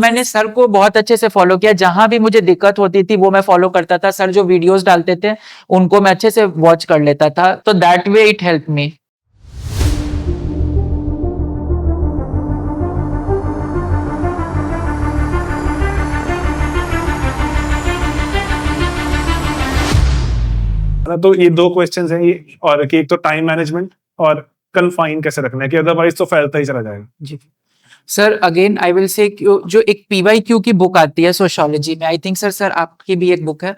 मैंने सर को बहुत अच्छे से फॉलो किया, जहां भी मुझे दिक्कत होती थी वो मैं फॉलो करता था। सर जो वीडियोस डालते थे उनको मैं अच्छे से वॉच कर लेता था, तो that way it help me. तो ये दो क्वेश्चंस हैं ये, और कि एक तो टाइम मैनेजमेंट और कन्फाइन कैसे रखना है, कि अदरवाइज तो फैलता ही चला जाएगा। जी sir, again I will say जो एक PYQ की बुक आती है सोशियोलॉजी में, आई थिंक सर आपकी भी एक बुक है,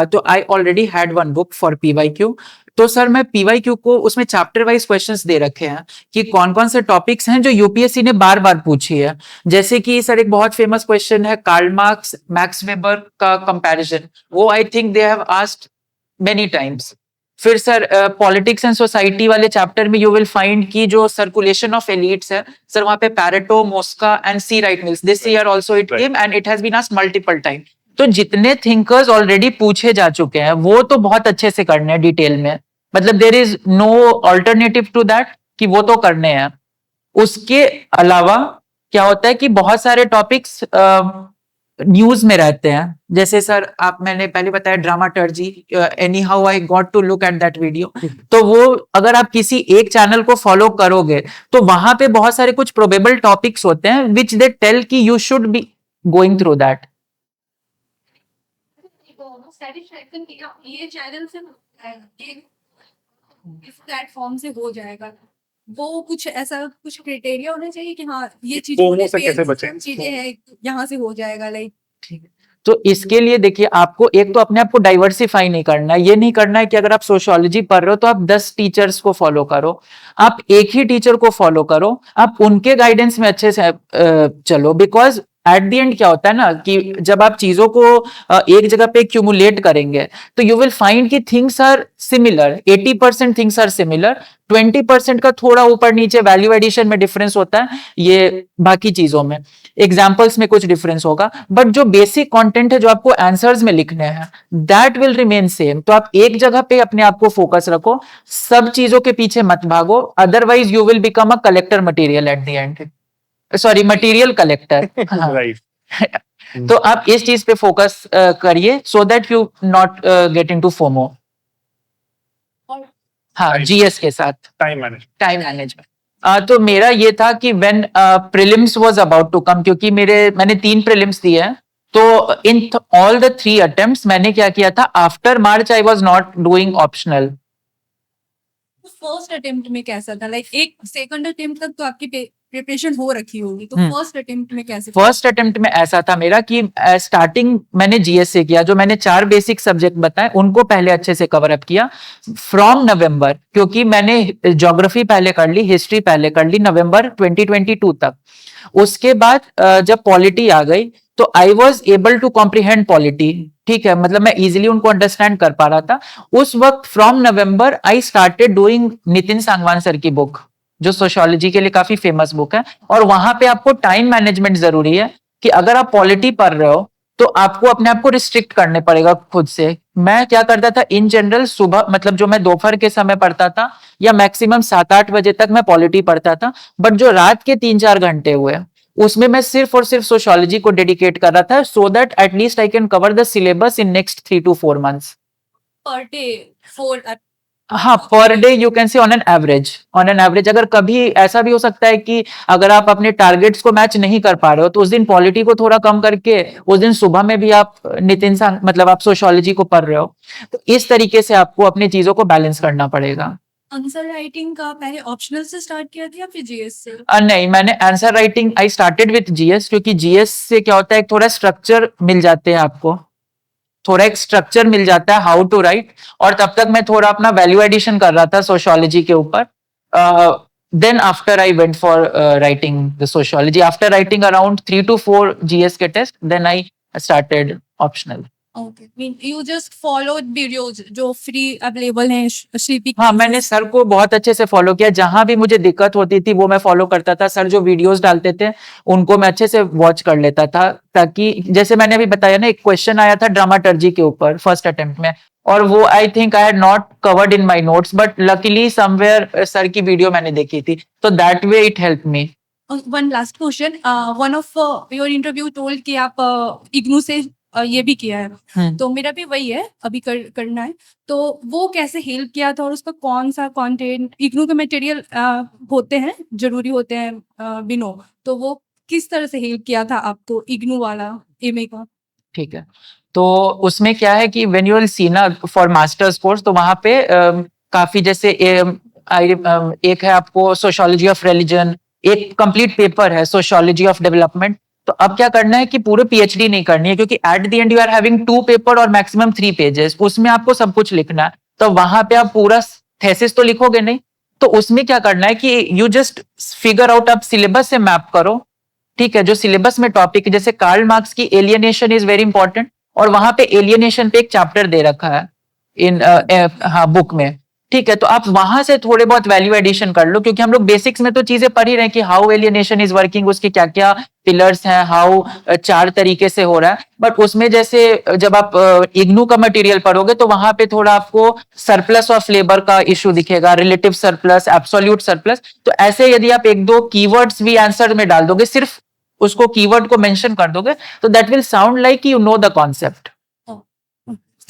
तो I already had one book for PYQ। तो सर मैं PYQ को उसमें चैप्टर वाइज क्वेश्चंस दे रखे हैं कि कौन कौन से टॉपिक्स हैं जो यूपीएससी ने बार बार पूछी है। जैसे कि सर एक बहुत फेमस क्वेश्चन है कार्ल मार्क्स मैक्स वेबर का कंपैरिजन, वो I think they have asked many times. फिर सर पॉलिटिक्स एंड सोसाइटी वाले चैप्टर में यू विल फाइंड कि जो सर्कुलेशन ऑफ एलिट्स है सर, वहां पे Pareto, Mosca and C Wright Mills, this year also it came and it has been asked multiple time. तो जितने थिंकर्स ऑलरेडी पूछे जा चुके हैं वो तो बहुत अच्छे से करने हैं डिटेल में, मतलब there is no alternative to that कि वो तो करने हैं। उसके अलावा क्या होता है कि बहुत सारे टॉपिक्स न्यूज में रहते हैं, जैसे सर आप मैंने पहले बताया dramaturgy, anyhow I got to look at that video. तो वो अगर आप किसी एक चैनल को फॉलो करोगे तो वहां पे बहुत सारे कुछ प्रोबेबल टॉपिक्स होते हैं विच दे टेल कि you should be going through that. ये चैनल से इस प्लेटफॉर्म से हो जाएगा, वो कुछ ऐसा कुछ क्राइटेरिया होना चाहिए कि हाँ ये FOMO से कैसे बचें? चीजें हैं, यहाँ से हो जाएगा लाइक। ठीक है, तो इसके लिए देखिए आपको एक तो अपने आप को डाइवर्सिफाई नहीं करना है। ये नहीं करना है कि अगर आप सोशियोलॉजी पढ़ रहे हो तो आप 10 टीचर्स को फॉलो करो, आप एक ही टीचर को फॉलो करो, आप उनके गाइडेंस में अच्छे से चलो। बिकॉज एट द एंड क्या होता है ना कि जब आप चीजों को एक जगह पे क्यूमुलेट करेंगे तो यू विल फाइंड कि things are similar, 80% things are similar, 20% का थोड़ा ऊपर नीचे वैल्यू एडिशन में डिफरेंस होता है, ये बाकी चीजों में एग्जाम्पल्स में कुछ डिफरेंस होगा, बट जो बेसिक कंटेंट है जो आपको आंसर्स में लिखने हैं दैट विल रिमेन सेम। तो आप एक जगह पे अपने आप को फोकस रखो, सब चीजों के पीछे मत भागो, otherwise you will become a collector material at the end, sorry material collector. Right. तो आप इस चीज पे फोकस करिए so that you not get into FOMO. हाँ, जीएस के साथ टाइम मैनेजमेंट। तो मेरा ये था कि when prelims was about to come, क्योंकि मैंने 3 प्रीलिम्स दिए हैं, तो इन ऑल द 3 अटेम्प्ट्स मैंने क्या किया था, after March I was not doing optional. First attempt में कैसा था, लाइक एक सेकंड अटेम्प्ट तक तो आपकी प्रिपरेशन हो रखी होगी, तो फर्स्ट अटेम्प्ट में कैसे? फर्स्ट अटेम्प्ट में ऐसा था मेरा कि स्टार्टिंग मैंने जीएस से किया, जो मैंने 4 बेसिक सब्जेक्ट बताए उनको पहले अच्छे से कवर अप किया फ्रॉम नवंबर, क्योंकि मैंने ज्योग्राफी पहले कर ली, हिस्ट्री पहले कर ली नवंबर 2022 तक। उसके बाद जब पॉलिटी आ गई तो I was able to comprehend polity, ठीक है, मतलब मैं इजिली उनको अंडरस्टैंड कर पा रहा था उस वक्त। From November I started doing Nitin Sangwan sir की बुक, जो सोशियोलॉजी के लिए काफी फेमस बुक है, और वहां पे आपको टाइम मैनेजमेंट जरूरी है कि अगर आप पॉलिटी पढ़ रहे हो तो आपको अपने आप को रिस्ट्रिक्ट करने पड़ेगा खुद से। मैं क्या करता था इन जनरल, सुबह मतलब जो मैं दोपहर के समय पढ़ता था या मैक्सिमम 7-8 बजे तक मैं पॉलिटी पढ़ता था, बट जो रात के 3-4 घंटे हुए उसमें मैं सिर्फ और सिर्फ सोशियोलॉजी को डेडिकेट कर रहा था, so that at least I can cover the syllabus in next 3 to 4 months per day 4? हाँ, per day you can say on an average. अगर कभी ऐसा भी हो सकता है कि अगर आप अपने टारगेट्स को मैच नहीं कर पा रहे हो तो उस दिन पॉलिटी को थोड़ा कम करके उस दिन सुबह में भी आप मतलब आप सोशियोलॉजी को पढ़ रहे हो। तो इस तरीके से आपको अपनी चीजों को बैलेंस करना पड़ेगा। आंसर राइटिंग का पहले ऑप्शनल से स्टार्ट किया था या फिर जीएस से? नहीं, मैंने answer writing I started with GS, क्योंकि जीएस से क्या होता है एक थोड़ा स्ट्रक्चर मिल जाते हैं आपको, थोड़ा एक स्ट्रक्चर मिल जाता है हाउ टू राइट, और तब तक मैं थोड़ा अपना वैल्यू एडिशन कर रहा था सोशियोलॉजी के ऊपर। Then after I went for writing the sociology, after writing around 3 to 4 GS के test, then I started optional. Okay, mean you just followed videos जो फ्री अवेलेबल हैं श्रीपी? हाँ, मैंने सर को बहुत अच्छे से फॉलो किया, जहां भी मुझे दिक्कत होती थी वो मैं फॉलो करता था। सर जो वीडियोस डालते थे उनको मैं अच्छे से वॉच कर लेता था, ताकि जैसे मैंने अभी बताया ना, एक क्वेश्चन आया था ड्रामाटर्जी के ऊपर फर्स्ट अटेम्प्ट में, और वो I think I had not covered in my notes, but luckily somewhere sir की वीडियो मैंने देखी थी, तो that way it help me. One last question, one of your interview told कि आप इग्नू से ये भी किया है, तो मेरा भी वही है, अभी करना है। तो वो कैसे हेल्प किया था और उसका कौन सा कंटेंट, इग्नू के मटेरियल होते हैं, जरूरी होते हैं, वी नो, तो वो किस तरह से हेल्प किया था आपको इग्नू वाला एमए का? ठीक है, तो उसमें क्या है कि व्हेन यू विल सी ना फॉर मास्टर्स कोर्स, तो वहां पे काफी जैसे एक है आपको सोशियोलॉजी ऑफ रिलीजन, एक कंप्लीट पेपर है सोशियोलॉजी ऑफ डेवलपमेंट। तो अब क्या करना है कि पूरे पीएचडी नहीं करनी है, क्योंकि at the end you are having 2 paper और मैक्सिमम 3 पेजेस, उसमें आपको सब कुछ लिखना है। तो वहां पे आप पूरा थेसिस तो लिखोगे नहीं, तो उसमें क्या करना है कि यू जस्ट फिगर आउट, आप सिलेबस से मैप करो, ठीक है, जो सिलेबस में टॉपिक, जैसे कार्ल मार्क्स की एलियनेशन इज वेरी इंपॉर्टेंट, और वहां पे एलियनेशन पे एक चैप्टर दे रखा है इन हाँ बुक में, ठीक है। तो आप वहां से थोड़े बहुत वैल्यू एडिशन कर लो, क्योंकि हम लोग बेसिक्स में तो चीजें पढ़ ही रहे हैं कि हाउ एलियनेशन इज वर्किंग, उसके क्या क्या पिलर्स हैं, हाउ 4 तरीके से हो रहा है। बट उसमें जैसे जब आप इग्नू का मटेरियल पढ़ोगे, तो वहां पे थोड़ा आपको सरप्लस ऑफ लेबर का इशू दिखेगा, रिलेटिव सरप्लस, एब्सोल्यूट सरप्लस। तो ऐसे यदि आप 1-2 कीवर्ड्स भी आंसर में डाल दोगे, सिर्फ उसको कीवर्ड को मेंशन कर दोगे, तो that will sound like you know the concept.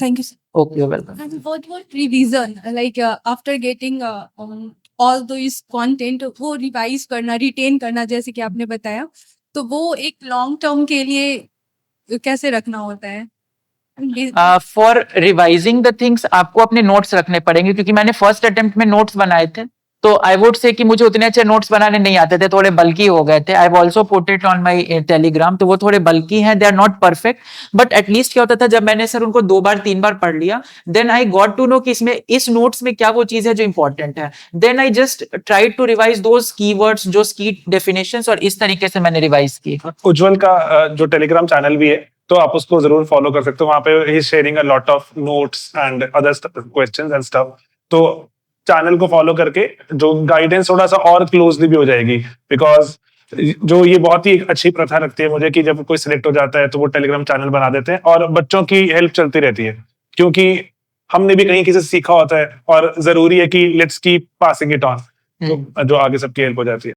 Thank you sir. Okay, welcome. And what revision, like after getting all those content, वो रिवाइज करना, रिटेन करना, जैसे कि आपने बताया, तो वो एक लॉन्ग टर्म के लिए कैसे रखना होता है? फॉर रिवाइजिंग द थिंग्स आपको अपने नोट्स रखने पड़ेंगे, क्योंकि मैंने फर्स्ट अटेम्प्ट में नोट्स बनाए थे, तो आई वुड से कि मुझे उतने अच्छे नोट्स बनाने नहीं आते थे, थोड़े बल्की हो गए थे। I have also put it on my Telegram, तो वो थोड़े बल्की हैं, they are not perfect, but at least क्या होता था, जब मैंने सर उनको 2 बार 3 बार पढ़ लिया, then I got to know कि इसमें इस नोट्स में क्या वो चीज है जो इंपॉर्टेंट है। Then I just try to revise those keywords, जो की डेफिनेशंस, और इस तरीके से मैंने रिवाइज की। उज्जवल का जो टेलीग्राम चैनल भी है, तो आप उसको जरूर फॉलो कर सकते हो। वहां पे ही sharing a lot of notes and other questions and stuff. तो चैनल को फॉलो करके जो गाइडेंस थोड़ा सा और क्लोजली भी हो जाएगी, बिकॉज जो ये बहुत ही अच्छी प्रथा लगती है मुझे कि जब कोई सिलेक्ट हो जाता है तो वो टेलीग्राम चैनल बना देते हैं और बच्चों की हेल्प चलती रहती है, क्योंकि हमने भी कहीं किसी से सीखा होता है और जरूरी है कि let's keep passing it on, जो आगे सबकी हेल्प हो जाती है।